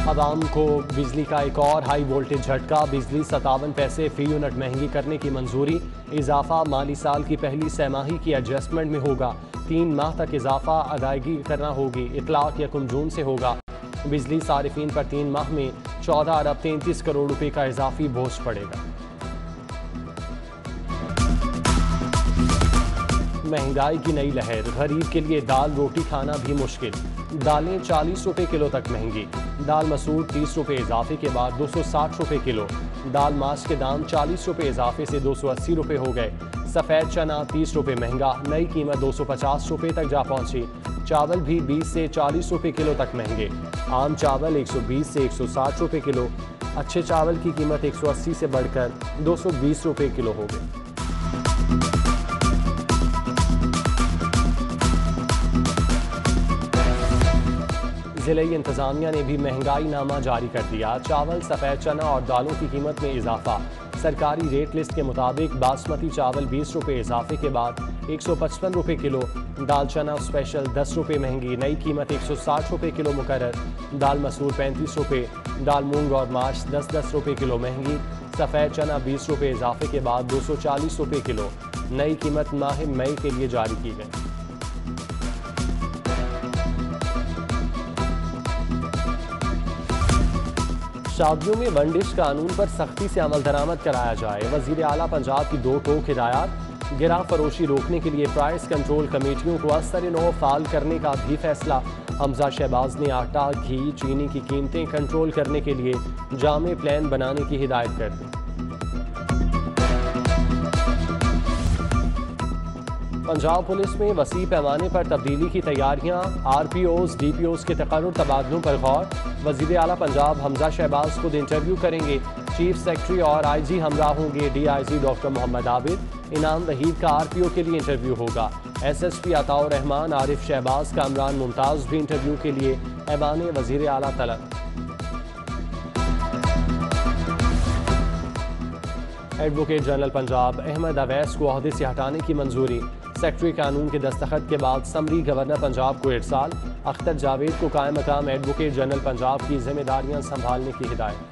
आवाम को बिजली का एक और हाई वोल्टेज झटका। बिजली 57 पैसे फी यूनिट महंगी करने की मंजूरी। इजाफा माली साल की पहली सहमाही की एडजस्टमेंट में होगा। 3 माह तक इजाफा अदायगी करना होगी। इतलाक 1 जून से होगा। बिजली सारिफीन पर 3 माह में 14 अरब 33 करोड़ रुपए का इजाफी बोझ पड़ेगा। महंगाई की नई लहर। गरीब के लिए दाल रोटी खाना भी मुश्किल। दालें 40 रुपए किलो तक महंगी। दाल मसूर 30 रुपए इजाफे के बाद 260 रुपए किलो। दाल माश के दाम 40 रुपए इजाफे से 280 रुपए हो गए। सफ़ेद चना 30 रुपए महंगा, नई कीमत 250 रुपए तक जा पहुंची। चावल भी 20 से 40 रुपए किलो तक महंगे। आम चावल 120 से 160 रुपए किलो। अच्छे चावल की कीमत 180 से बढ़कर 220 रुपए किलो हो गई। ज़िले इंतज़ामिया ने भी महंगाई नामा जारी कर दिया। चावल, सफ़ेद चना और दालों की कीमत में इजाफा। सरकारी रेट लिस्ट के मुताबिक बासमती चावल 20 रुपए इजाफे के बाद 155 रुपए किलो। दाल चना स्पेशल 10 रुपए महंगी, नई कीमत 160 रुपए किलो मुकर्रर। दाल मसूर 35 रुपए। दाल मूंग और माश 10-10 रुपए किलो महंगी। सफ़ेद चना 20 रुपए इजाफे के बाद 240 रुपए किलो। नई कीमत माह मई के लिए जारी की गई। शादियों में वनडिश कानून पर सख्ती से अमल दरामद कराया जाए। वजीर आला पंजाब की 2 टोक हिदायत। गिरा फरोशी रोकने के लिए प्राइस कंट्रोल कमेटियों को असर-ए-नौ फाल करने का भी फैसला। हमजा शहबाज ने आटा, घी, चीनी की कीमतें कंट्रोल करने के लिए जामे प्लान बनाने की हिदायत कर दी। पंजाब पुलिस में वसी पैमाने पर तब्दीली की तैयारियां। RPOs, DPOs के तकर्रुर तबादलों पर गौर। वजीर आला पंजाब हमजा शहबाज खुद इंटरव्यू करेंगे। चीफ सेक्रेटरी और IG हमरा होंगे DIG डॉक्टर मोहम्मद आबिद। इनाम वहीद का RPO के लिए इंटरव्यू होगा। SSP अताउर रहमान, आरिफ शहबाज, कामरान मुमताज भी इंटरव्यू के लिए ऐवान वजीर आला तलब। एडवोकेट जनरल पंजाब अहमद अवैस को ओहदे से हटाने की मंजूरी। सेक्रेटरी कानून के दस्तखत के बाद समरी गवर्नर पंजाब को इरसाल। अख्तर जावेद को कायम मकाम एडवोकेट जनरल पंजाब की जिम्मेदारियां संभालने की हिदायत।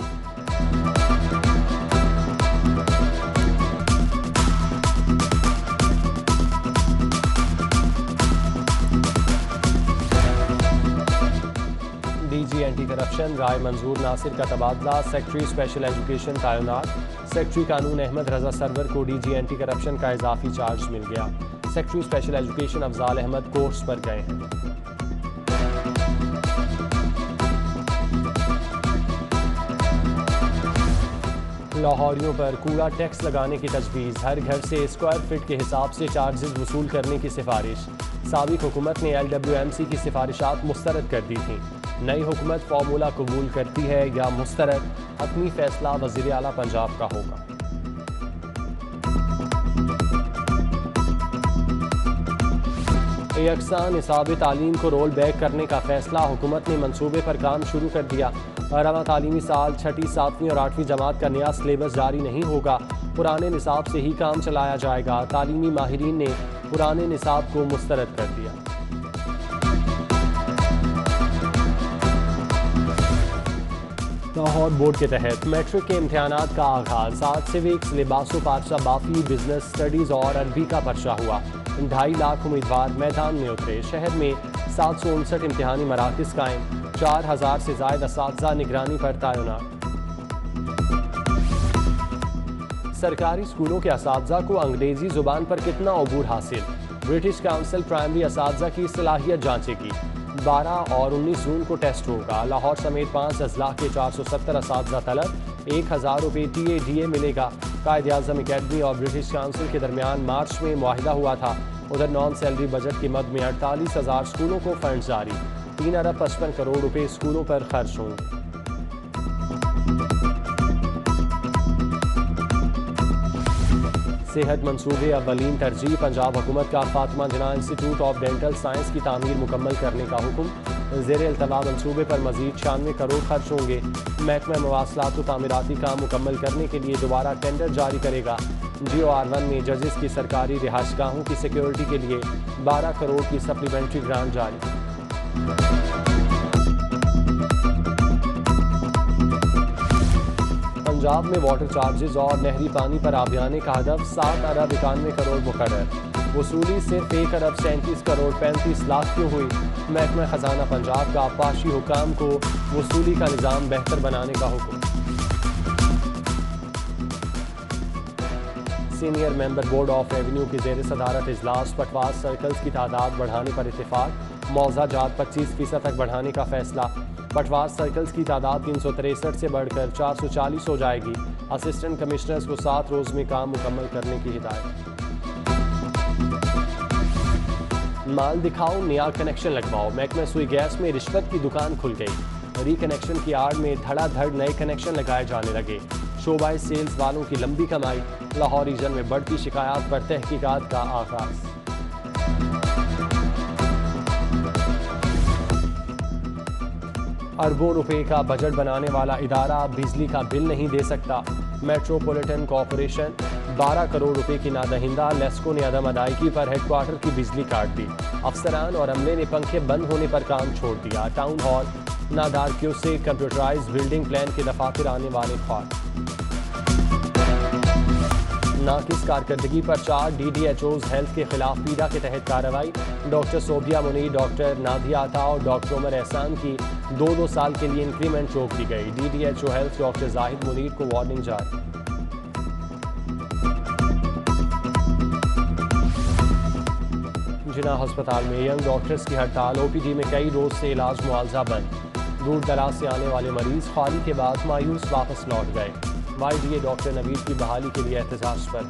DG एंटी करप्शन राय मंजूर नासिर का तबादला। सेक्रेटरी स्पेशल एजुकेशन तैनात। सेक्रेटरी कानून अहमद रजा सरवर को DG एंटी करप्शन का इजाफी चार्ज मिल गया। Secretary special education Afzal Ahmad course पर गए हैं। लाहौरियों पर कूड़ा टैक्स लगाने की तजवीज़। हर घर से स्क्वायर फीट के हिसाब से चार्जेस वसूल करने की सिफारिश। साबिक हुकूमत ने LWMC की सिफारिशात मुस्तरद कर दी थी। नई हुकूमत फार्मूला कबूल करती है या मुस्तरद, हतमी फैसला वज़ीर आला पंजाब का होगा। यकसा निसाब तालीम को रोल बैक करने का फैसला। हुकूमत ने मंसूबे पर काम शुरू कर दिया। रवां तालीमी साल 6ठी, 7वीं और 8वीं जमात का नया सिलेबस जारी नहीं होगा। पुराने निसाब से ही काम चलाया जाएगा। तालीमी माहिरीन ने पुराने निसाब को मुस्तरद कर दिया। लाहौर बोर्ड के तहत मैट्रिक के इम्तहानात का आगाज। आज सिविक्स, लिबासो पारसा बाफी, बिजनेस स्टडीज़ और अरबी का पर्चा हुआ। 2.5 लाख उम्मीदवार मैदान में उतरे। शहर में 759 इम्तिहानी मराकज़ कायम। 4000 से ज़ायद असातिज़ा निगरानी पर तैनात। सरकारी स्कूलों के असातिज़ा को अंग्रेजी ज़ुबान पर कितना अबूर हासिल। ब्रिटिश काउंसिल प्राइमरी असातिज़ा की सलाहियत जांचेगी। 12 और 19 जून को टेस्ट होगा। लाहौर समेत 5 अजला के 470 असातिज़ा तलब। 1000 रुपये TADA मिलेगा। कायद-ए-आज़म अकेडमी और ब्रिटिश काउंसिल के दरमियान मार्च में मुआहिदा हुआ था। उधर नॉन सैलरी बजट की मद में 48,000 स्कूलों को फंड जारी। 3 अरब 55 करोड़ रुपए स्कूलों पर खर्च होंगे। सेहत मंसूबे अव्वलीन तरजीह। पंजाब हुकूमत का फातिमा जिन्ना इंस्टीट्यूट ऑफ डेंटल साइंस की तामीर मुकम्मल करने का हुक्म। ज़ेर अल्तवा मंसूबे पर मजीद 96 करोड़ खर्च होंगे। महकमा मवासलात को तामीराती काम मुकम्मल करने के लिए दोबारा टेंडर जारी करेगा। GOR1 में जजेस की सरकारी रिहाइशगाहों की सिक्योरिटी के लिए 12 करोड़ की सप्लीमेंट्री ग्रांट जारी। पंजाब में वाटर चार्जेस और नहरी पानी पर आबियाने का हदफ 7 अरब 91 करोड़ मुकर्रर। वसूली सिर्फ 1 अरब 37 करोड़ 35 लाख क्यों हुई? महकमा खजाना पंजाब का आबपाशी हुकाम को वसूली का निज़ाम बेहतर बनाने का हुक्म। Senior member board of revenue की जेर सदारत इजलास। पटवार सर्कल्स की तादाद बढ़ाने पर इत्तेफाक। मौजा जात 25% तक बढ़ाने का फैसला। पटवार सर्कल्स की तादाद 363 से बढ़कर 440 हो जाएगी। असिस्टेंट कमिश्नर्स को 7 रोज में काम मुकम्मल करने की हिदायत। माल दिखाओ, नया कनेक्शन लगवाओ। महकमा सुई गैस में रिश्वत की दुकान खुल गई। रिकनेक्शन की आड़ में धड़ाधड़ नए कनेक्शन लगाए जाने लगे। शोबाई सेल्स वालों की लंबी कमाई। लाहौर रीजन में बढ़ती शिकायत पर तहकीकात का आगाज। अरबों रुपए का बजट बनाने वाला इदारा बिजली का बिल नहीं दे सकता। मेट्रोपॉलिटन कॉरपोरेशन 12 करोड़ रुपए की नादहिंदा। लेस्को ने अदम अदायगी पर हेडक्वार्टर की बिजली काट दी। अफसरान और अमले ने पंखे बंद होने पर काम छोड़ दिया। टाउन हॉल नादारकियों से कंप्यूटराइज बिल्डिंग प्लान के दफातर आने वाले ख्वाब। नाकिस कारकर्दगी पर 4 DDHOs हेल्थ के खिलाफ पीड़ा के तहत कार्रवाई। डॉक्टर सोबिया मुनीर, डॉक्टर नादिया अता और डॉक्टर उमर एहसान की 2-2 साल के लिए इंक्रीमेंट रोक दी गई। DDHO health doctor Zahid Munir को वार्निंग जारी। जिना अस्पताल में यंग डॉक्टर्स की हड़ताल। OPD में कई रोज से इलाज मुआवजा बंद। दूर दराज से आने वाले मरीज खाली के बाद मायूस वापस लौट गए। YDA डॉक्टर नवीद की बहाली के लिए एहतजाज पर है।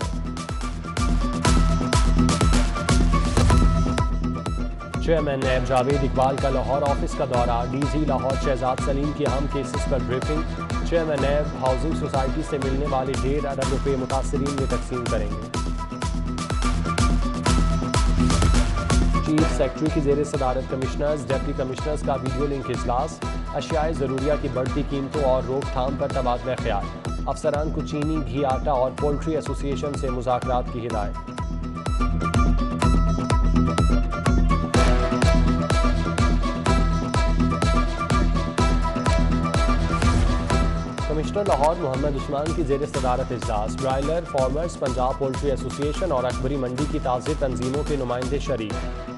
चेयरमैन नैब जावेद इकबाल का लाहौर ऑफिस का दौरा। DG लाहौर शहजाद सलीम की अहम केसेस पर ब्रीफिंग। चेयरमैन नैब हाउसिंग सोसाइटी से मिलने वाले 1.5 अरब रुपए मुतासरीन में तकसीम करेंगे। चीफ सेक्रेटरी की जेर सदारत कमिश्नर्स, डिप्टी कमिश्नर्स का वीडियो लिंक इजलास। अशियाए ज़रूरिया की बढ़ती कीमतों और रोकथाम पर तबादला ख्याल। अफसरान को चीनी, घी, आटा और पोल्ट्री एसोसिएशन से मुज़ाकरात की हिदायत। कमिश्नर लाहौर मोहम्मद उस्मान की जेर सदारत इजलास। Broiler farmers, Punjab poultry association और अकबरी मंडी की ताज़े तंजीमों के नुमाइंदे शरीक।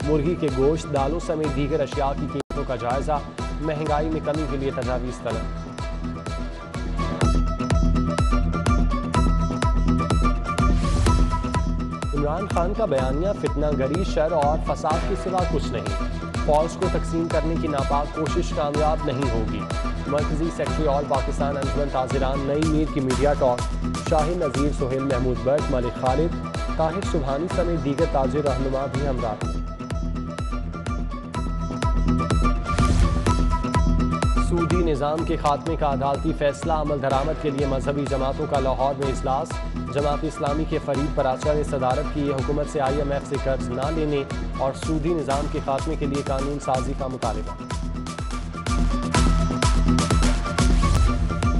मुर्गी के गोश्त, दालों समेत दीगर अशिया की कीमतों का जायजा। महंगाई में कमी के लिए तजावीज़ तलब। इमरान खान का बयानिया फितना गरी, शर और फसाद के सिवा कुछ नहीं। फौज को तकसीम करने की नापाक कोशिश कामयाब नहीं होगी। मरकजी सेक्रेटरी ऑल पाकिस्तान अंजुमन ताजिरान नई मीर की मीडिया टॉक। शाहीन नज़ीर, सुहेल महमूद बट, मलिक खालिद, ताहिर सुबहानी समेत दीगर ताजिर रहनुमा भी हमरा। सूदी निज़ाम के खात्मे का अदालती फैसला। अमल दरामद के लिए मजहबी जमातों का लाहौर में इजलास। जमात इस्लामी के फरीद पराचा ने सदारत की। हुकूमत से IMF से कर्ज न लेने और सूदी निज़ाम के खात्मे के लिए कानून साजी का मुतालबा।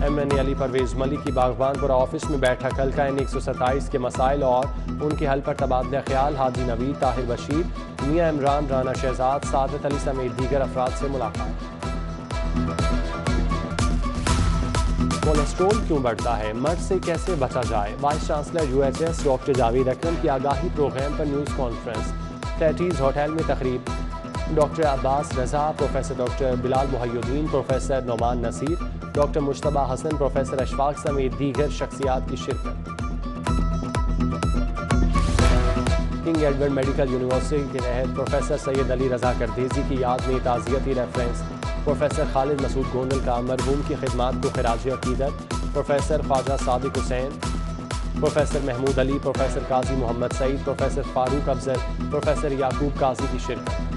MNA अली परवेज मलिक की बागबानपुरा ऑफिस में बैठक। हल्का N 127 के मसाइल और उनके हल पर तबादला ख्याल। हादी नवीद, ताहिर बशीर, मियाँ इमरान, राना शहजाद, सादत अली समेत दीगर अफराद से मुलाकात। कोलेस्ट्रोल क्यों बढ़ता है, मर्ज से कैसे बचा जाए? Vice chancellor UHS doctor Javed Akram की आगाही प्रोग्राम पर न्यूज़ कॉन्फ्रेंस। तैतीस होटल में तकरीब। Doctor Abbas Raza, professor doctor Bilal Muhayyuddin, professor Noman Naseer, doctor Mushtaba Hasan, professor Ashfaq समेत दीगर शख्सियात की शिरकत। किंग एडवर्ड मेडिकल यूनिवर्सिटी के तहत प्रोफेसर सैयद अली रजा करदेजी की याद में ताज़ियती रेफरेंस। प्रोफेसर खालिद मसूद गोंदल का मरहूम की खिदमात को खिराज अकीदत। Professor Khawaja Sadiq Hussain, professor Mahmood Ali, professor Qazi Mohammad Saeed, professor Farooq Afzal, professor Yaqoob Qazi की शिरकत।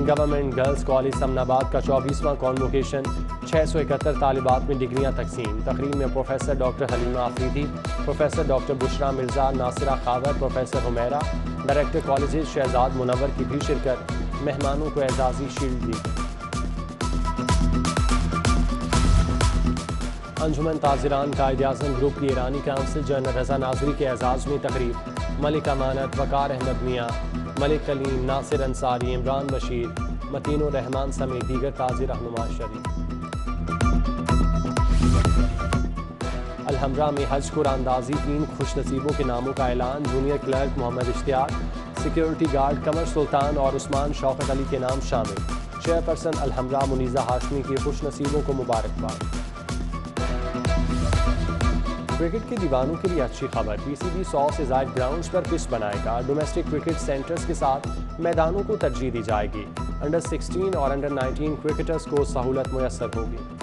गवर्नमेंट गर्ल्स कॉलेज समनाबाद का 24वां कॉन्वोकेशन। 671 तालिबात में डिग्रियां तकसीम। तकरीब में professor doctor Halima Afridi, professor doctor Bushra Mirza, Nasira Khawar, professor Humaira, director college Shahzad Munawwar की भी शिरकत। मेहमानों को एजाजी शील्ड दी। अंजुमन ताजिरान कायद आज़म ग्रुप की ईरानी काउंसिल जनरल रजा नाजरी के एजाज़ में तकरीब। मलिक अमानत, वकार अहमद मियाँ, मलिक कलीम, नासिर अंसारी, इमरान बशीर, मतीन रहमान समेत दीगर ताज़ी रहनुमा शरीक। अलहमरा में हज कुरानंदाजी 3 खुशनसीबों के नामों का ऐलान। Junior clerk Mohammad Ishtiaq, security guard Qamar Sultan और उस्मान शौकत अली के नाम शामिल। चेयरपर्सन अलहमरा मुनीज़ा हाशमी की खुशनसीबों को मुबारकबाद। क्रिकेट के दीवानों के लिए अच्छी खबर, पीसीबी 100 से ज़ायद ग्राउंड्स पर पिच बनाएगा। डोमेस्टिक क्रिकेट सेंटर्स के साथ मैदानों को तरजीह दी जाएगी। अंडर 16 और अंडर 19 क्रिकेटर्स को सहूलत मुयस्सर होगी।